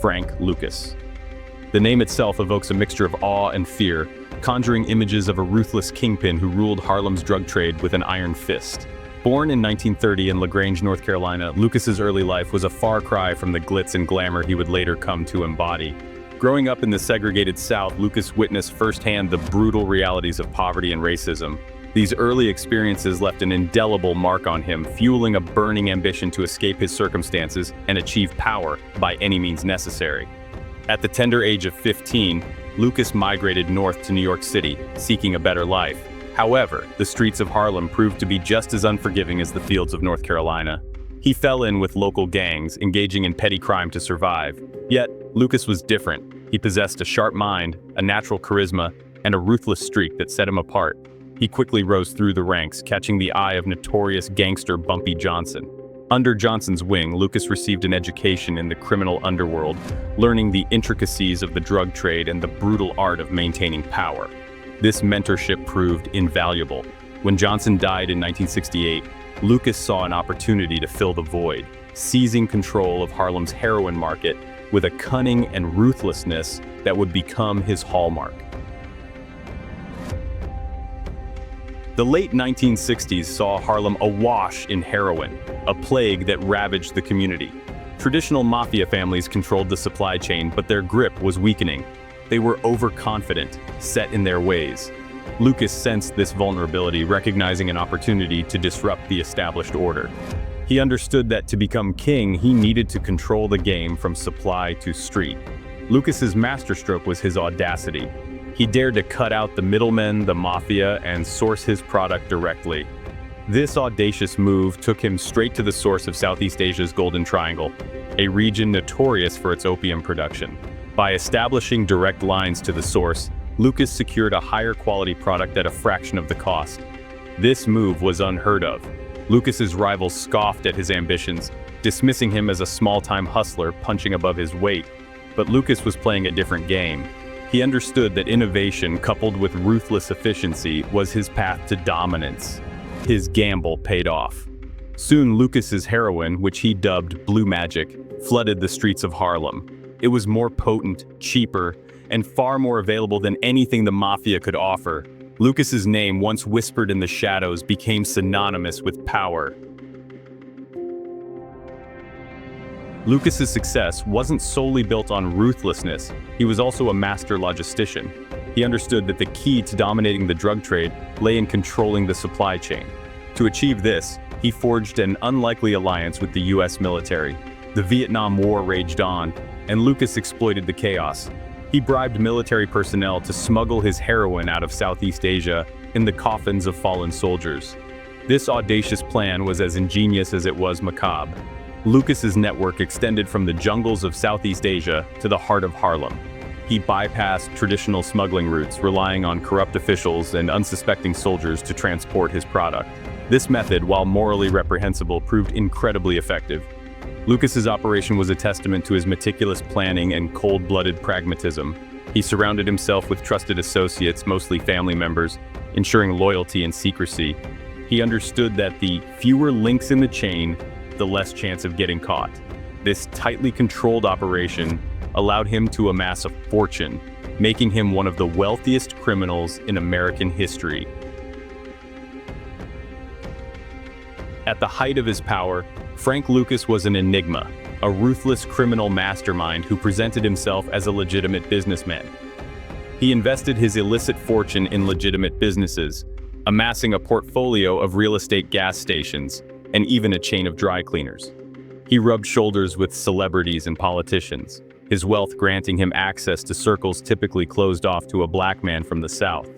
Frank Lucas. The name itself evokes a mixture of awe and fear, conjuring images of a ruthless kingpin who ruled Harlem's drug trade with an iron fist. Born in 1930 in LaGrange, North Carolina, Lucas's early life was a far cry from the glitz and glamour he would later come to embody. Growing up in the segregated South, Lucas witnessed firsthand the brutal realities of poverty and racism. These early experiences left an indelible mark on him, fueling a burning ambition to escape his circumstances and achieve power by any means necessary. At the tender age of 15, Lucas migrated north to New York City, seeking a better life. However, the streets of Harlem proved to be just as unforgiving as the fields of North Carolina. He fell in with local gangs, engaging in petty crime to survive. Yet, Lucas was different. He possessed a sharp mind, a natural charisma, and a ruthless streak that set him apart. He quickly rose through the ranks, catching the eye of notorious gangster Bumpy Johnson. Under Johnson's wing, Lucas received an education in the criminal underworld, learning the intricacies of the drug trade and the brutal art of maintaining power. This mentorship proved invaluable. When Johnson died in 1968, Lucas saw an opportunity to fill the void, seizing control of Harlem's heroin market with a cunning and ruthlessness that would become his hallmark. The late 1960s saw Harlem awash in heroin, a plague that ravaged the community. Traditional mafia families controlled the supply chain, but their grip was weakening. They were overconfident, set in their ways. Lucas sensed this vulnerability, recognizing an opportunity to disrupt the established order. He understood that to become king, he needed to control the game from supply to street. Lucas's masterstroke was his audacity. He dared to cut out the middlemen, the mafia, and source his product directly. This audacious move took him straight to the source of Southeast Asia's Golden Triangle, a region notorious for its opium production. By establishing direct lines to the source, Lucas secured a higher quality product at a fraction of the cost. This move was unheard of. Lucas's rivals scoffed at his ambitions, dismissing him as a small-time hustler punching above his weight. But Lucas was playing a different game. He understood that innovation coupled with ruthless efficiency was his path to dominance. His gamble paid off. Soon Lucas's heroin, which he dubbed Blue Magic, flooded the streets of Harlem. It was more potent, cheaper, and far more available than anything the mafia could offer. Lucas's name, once whispered in the shadows, became synonymous with power. Lucas's success wasn't solely built on ruthlessness. He was also a master logistician. He understood that the key to dominating the drug trade lay in controlling the supply chain. To achieve this, he forged an unlikely alliance with the US military. The Vietnam War raged on, and Lucas exploited the chaos. He bribed military personnel to smuggle his heroin out of Southeast Asia in the coffins of fallen soldiers. This audacious plan was as ingenious as it was macabre. Lucas's network extended from the jungles of Southeast Asia to the heart of Harlem. He bypassed traditional smuggling routes, relying on corrupt officials and unsuspecting soldiers to transport his product. This method, while morally reprehensible, proved incredibly effective. Lucas's operation was a testament to his meticulous planning and cold-blooded pragmatism. He surrounded himself with trusted associates, mostly family members, ensuring loyalty and secrecy. He understood that the fewer links in the chain, the less chance of getting caught. This tightly controlled operation allowed him to amass a fortune, making him one of the wealthiest criminals in American history. At the height of his power, Frank Lucas was an enigma, a ruthless criminal mastermind who presented himself as a legitimate businessman. He invested his illicit fortune in legitimate businesses, amassing a portfolio of real estate gas stations and even a chain of dry cleaners. He rubbed shoulders with celebrities and politicians, his wealth granting him access to circles typically closed off to a black man from the South.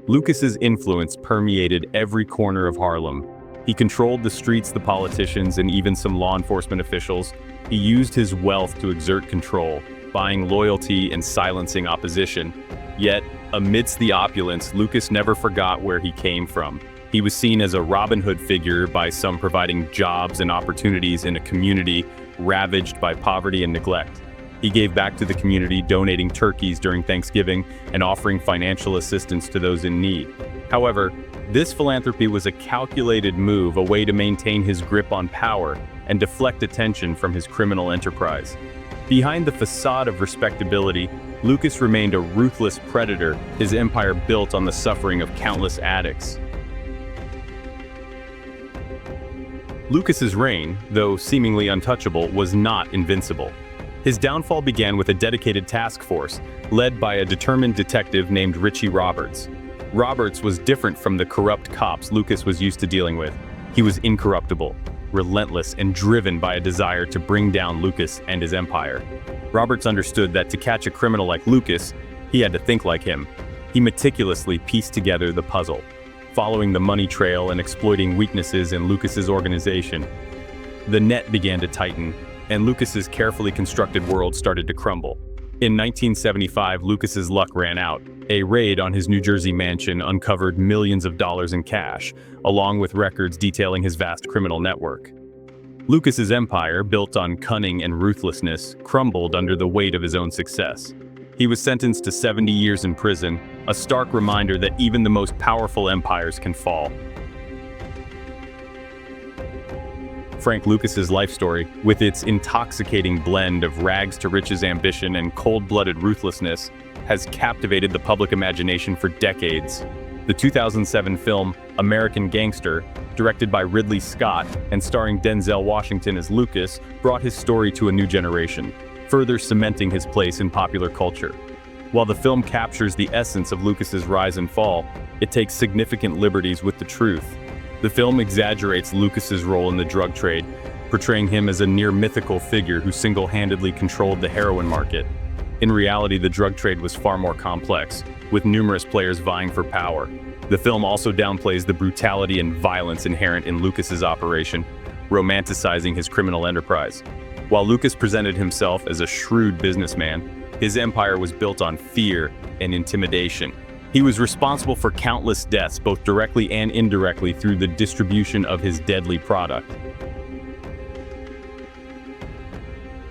Lucas's influence permeated every corner of Harlem. He controlled the streets, the politicians, and even some law enforcement officials. He used his wealth to exert control, buying loyalty and silencing opposition. Yet, amidst the opulence, Lucas never forgot where he came from. He was seen as a Robin Hood figure by some, providing jobs and opportunities in a community ravaged by poverty and neglect. He gave back to the community, donating turkeys during Thanksgiving and offering financial assistance to those in need. However, this philanthropy was a calculated move, a way to maintain his grip on power and deflect attention from his criminal enterprise. Behind the facade of respectability, Lucas remained a ruthless predator, his empire built on the suffering of countless addicts. Lucas's reign, though seemingly untouchable, was not invincible. His downfall began with a dedicated task force, led by a determined detective named Richie Roberts. Roberts was different from the corrupt cops Lucas was used to dealing with. He was incorruptible, relentless, and driven by a desire to bring down Lucas and his empire. Roberts understood that to catch a criminal like Lucas, he had to think like him. He meticulously pieced together the puzzle, following the money trail and exploiting weaknesses in Lucas's organization. The net began to tighten, and Lucas's carefully constructed world started to crumble. In 1975, Lucas's luck ran out. A raid on his New Jersey mansion uncovered millions of dollars in cash, along with records detailing his vast criminal network. Lucas's empire, built on cunning and ruthlessness, crumbled under the weight of his own success. He was sentenced to 70 years in prison, a stark reminder that even the most powerful empires can fall. Frank Lucas's life story, with its intoxicating blend of rags-to-riches ambition and cold-blooded ruthlessness, has captivated the public imagination for decades. The 2007 film American Gangster, directed by Ridley Scott and starring Denzel Washington as Lucas, brought his story to a new generation, further cementing his place in popular culture. While the film captures the essence of Lucas's rise and fall, it takes significant liberties with the truth. The film exaggerates Lucas's role in the drug trade, portraying him as a near-mythical figure who single-handedly controlled the heroin market. In reality, the drug trade was far more complex, with numerous players vying for power. The film also downplays the brutality and violence inherent in Lucas's operation, romanticizing his criminal enterprise. While Lucas presented himself as a shrewd businessman, his empire was built on fear and intimidation. He was responsible for countless deaths, both directly and indirectly, through the distribution of his deadly product.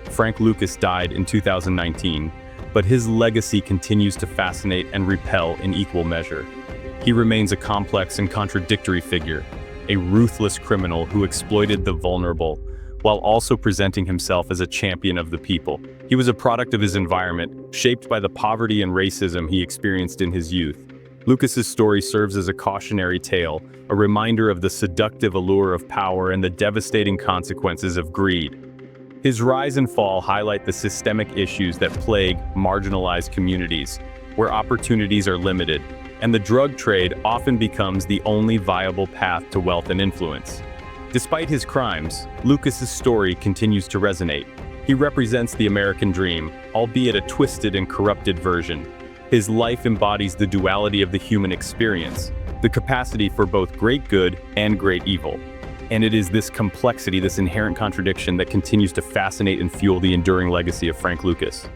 Frank Lucas died in 2019, but his legacy continues to fascinate and repel in equal measure. He remains a complex and contradictory figure, a ruthless criminal who exploited the vulnerable, while also presenting himself as a champion of the people. He was a product of his environment, shaped by the poverty and racism he experienced in his youth. Lucas's story serves as a cautionary tale, a reminder of the seductive allure of power and the devastating consequences of greed. His rise and fall highlight the systemic issues that plague marginalized communities, where opportunities are limited, and the drug trade often becomes the only viable path to wealth and influence. Despite his crimes, Lucas's story continues to resonate. He represents the American dream, albeit a twisted and corrupted version. His life embodies the duality of the human experience, the capacity for both great good and great evil. And it is this complexity, this inherent contradiction, that continues to fascinate and fuel the enduring legacy of Frank Lucas.